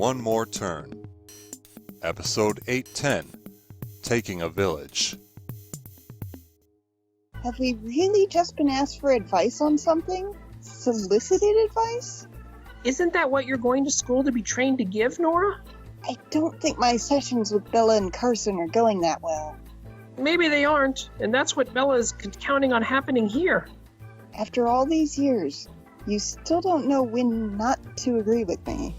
One More Turn. Episode 810, Taking a Village. Have we really just been asked for advice on something? Solicited advice? Isn't that what you're going to school to be trained to give, Nora? I don't think my sessions with Bella and Carson are going that well. Maybe they aren't, and that's what Bella is counting on happening here. After all these years, you still don't know when not to agree with me.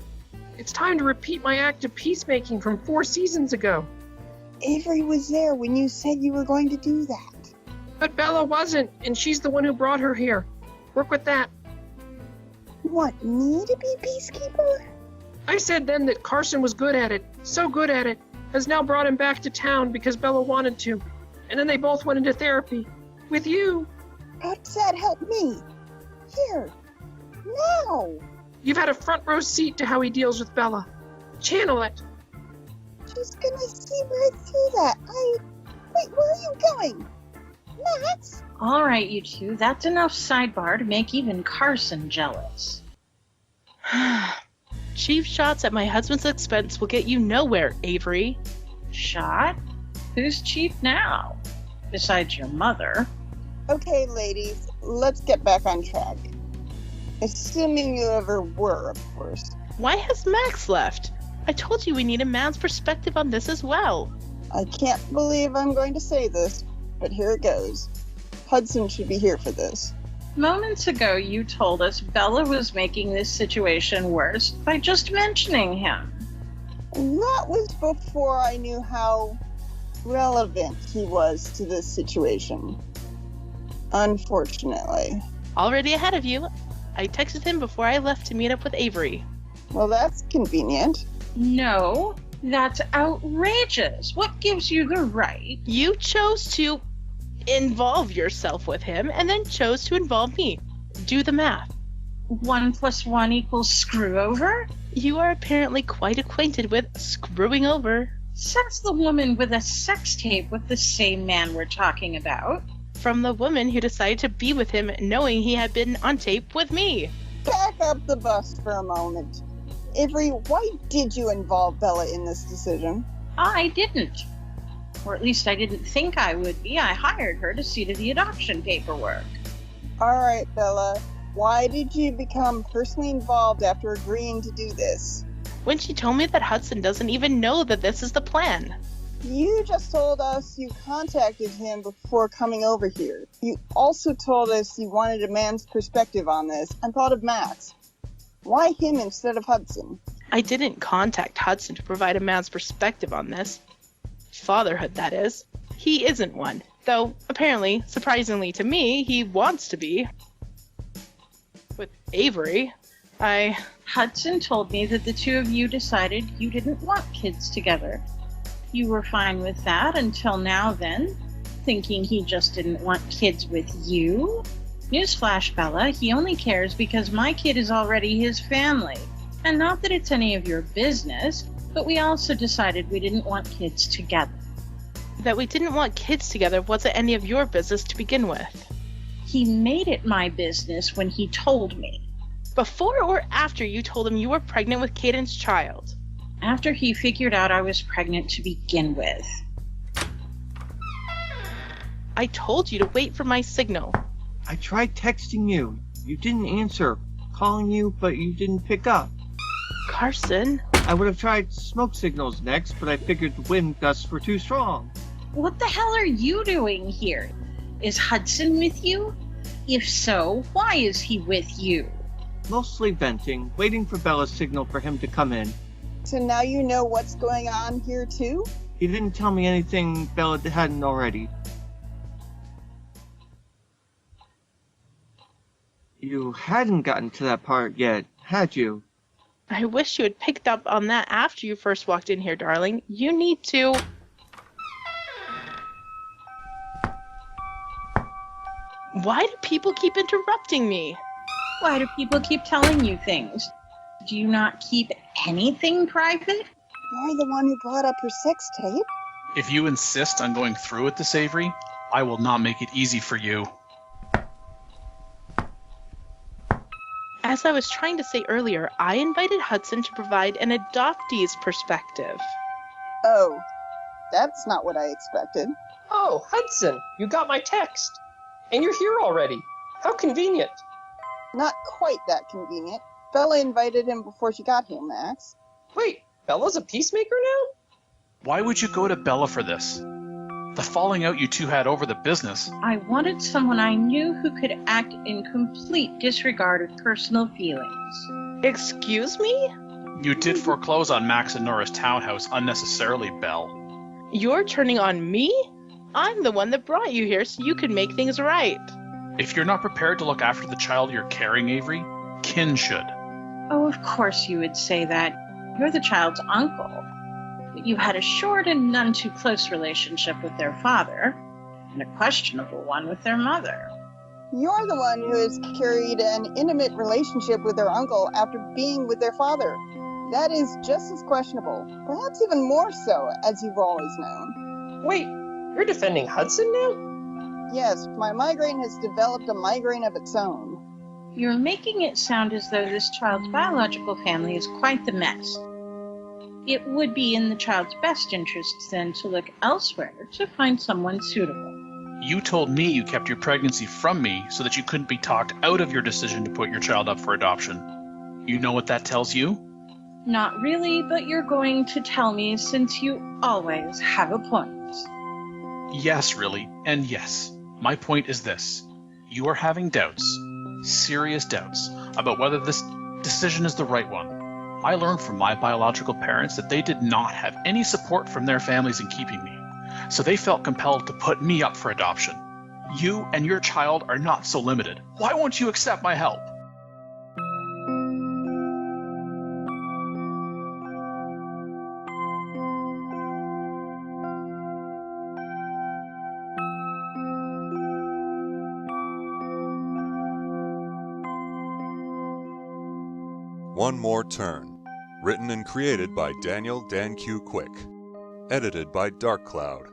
It's time to repeat my act of peacemaking from 4 seasons ago. Avery was there when you said you were going to do that. But Bella wasn't, and she's the one who brought her here. Work with that. You want me to be peacekeeper? I said then that Carson was good at it, so good at it, has now brought him back to town because Bella wanted to. And then they both went into therapy. With you. How does that help me? Here. Now. You've had a front row seat to how he deals with Bella. Channel it. She's gonna see right through that. Wait, where are you going? Max? All right, you two. That's enough sidebar to make even Carson jealous. Cheap shots at my husband's expense will get you nowhere, Avery. Shot? Who's cheap now? Besides your mother. Okay, ladies, let's get back on track. Assuming you ever were, of course. Why has Max left? I told you we need a man's perspective on this as well. I can't believe I'm going to say this, but here it goes. Hudson should be here for this. Moments ago, you told us Bella was making this situation worse by just mentioning him. That was before I knew how relevant he was to this situation. Unfortunately. Already ahead of you. I texted him before I left to meet up with Avery. Well, that's convenient. No, that's outrageous. What gives you the right? You chose to involve yourself with him and then chose to involve me. Do the math. 1 + 1 = screw over? You are apparently quite acquainted with screwing over. Says the woman with a sex tape with the same man we're talking about. From the woman who decided to be with him knowing he had been on tape with me. Back up the bus for a moment. Avery, why did you involve Bella in this decision? I didn't. Or at least I didn't think I would be. I hired her to see to the adoption paperwork. All right, Bella. Why did you become personally involved after agreeing to do this? When she told me that Hudson doesn't even know that this is the plan. You just told us you contacted him before coming over here. You also told us you wanted a man's perspective on this and thought of Max. Why him instead of Hudson? I didn't contact Hudson to provide a man's perspective on this. Fatherhood, that is. He isn't one, though apparently, surprisingly to me, he wants to be. With Avery, Hudson told me that the two of you decided you didn't want kids together. You were fine with that until now then, thinking he just didn't want kids with you. Newsflash, Bella, he only cares because my kid is already his family. And not that it's any of your business, but we also decided we didn't want kids together. That we didn't want kids together wasn't any of your business to begin with. He made it my business when he told me. Before or after you told him you were pregnant with Caden's child? After he figured out I was pregnant to begin with. I told you to wait for my signal. I tried texting you. You didn't answer. Calling you, but you didn't pick up. Carson? I would have tried smoke signals next, but I figured the wind gusts were too strong. What the hell are you doing here? Is Hudson with you? If so, why is he with you? Mostly venting, waiting for Bella's signal for him to come in. So now you know what's going on here too? He didn't tell me anything Bella hadn't already. You hadn't gotten to that part yet, had you? I wish you had picked up on that after you first walked in here, darling. You need to... Why do people keep interrupting me? Why do people keep telling you things? Do you not keep anything private? You're the one who brought up your sex tape. If you insist on going through with this, Avery, I will not make it easy for you. As I was trying to say earlier, I invited Hudson to provide an adoptee's perspective. Oh, that's not what I expected. Oh, Hudson, you got my text. And you're here already. How convenient. Not quite that convenient. Bella invited him before she got here, Max. Wait, Bella's a peacemaker now? Why would you go to Bella for this? The falling out you two had over the business. I wanted someone I knew who could act in complete disregard of personal feelings. Excuse me? You did foreclose on Max and Nora's townhouse unnecessarily, Belle. You're turning on me? I'm the one that brought you here so you could make things right. If you're not prepared to look after the child you're carrying, Avery, Kin should. Oh, of course you would say that. You're the child's uncle. But you had a short and none too close relationship with their father, and a questionable one with their mother. You're the one who has carried an intimate relationship with their uncle after being with their father. That is just as questionable, perhaps even more so, as you've always known. Wait, you're defending Hudson now? Yes, my migraine has developed a migraine of its own. You're making it sound as though this child's biological family is quite the mess. It would be in the child's best interests, then, to look elsewhere to find someone suitable. You told me you kept your pregnancy from me so that you couldn't be talked out of your decision to put your child up for adoption. You know what that tells you? Not really, but you're going to tell me since you always have a point. Yes, really, and yes. My point is this. You are having doubts, serious doubts, about whether this decision is the right one. I learned from my biological parents that they did not have any support from their families in keeping me, so they felt compelled to put me up for adoption. You and your child are not so limited. Why won't you accept my help? One More Turn. Written and created by Daniel Dan Q. Quick. Edited by Dark Cloud.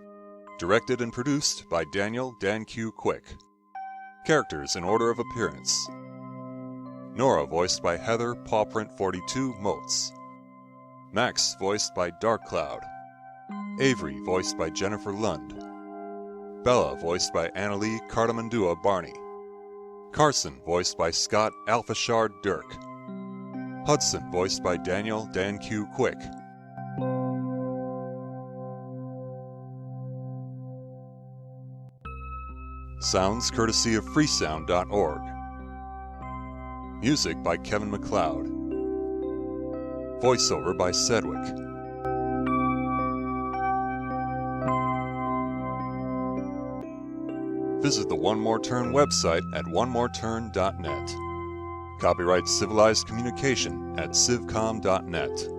Directed and produced by Daniel Dan Q. Quick. Characters in order of appearance. Nora voiced by Heather Pawprint42 Motes. Max voiced by Dark Cloud. Avery voiced by Jennifer Lund. Bella voiced by Annalie Cardamandua Barney. Carson voiced by Scott Alfashard Dirk. Hudson voiced by Daniel Dan Q. Quick. Sounds courtesy of freesound.org. Music by Kevin MacLeod. Voiceover by Sedgwick. Visit the One More Turn website at onemoreturn.net. Copyright Civilized Communication at civcom.net.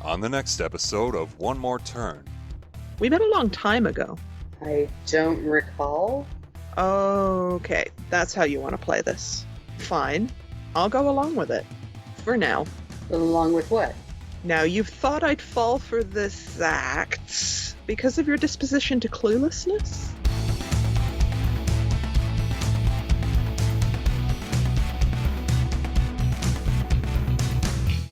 On the next episode of One More Turn. We met a long time ago. I don't recall. Okay, that's how you want to play this. Fine. I'll go along with it. For now. Along with what? Now, you've thought I'd fall for this act because of your disposition to cluelessness?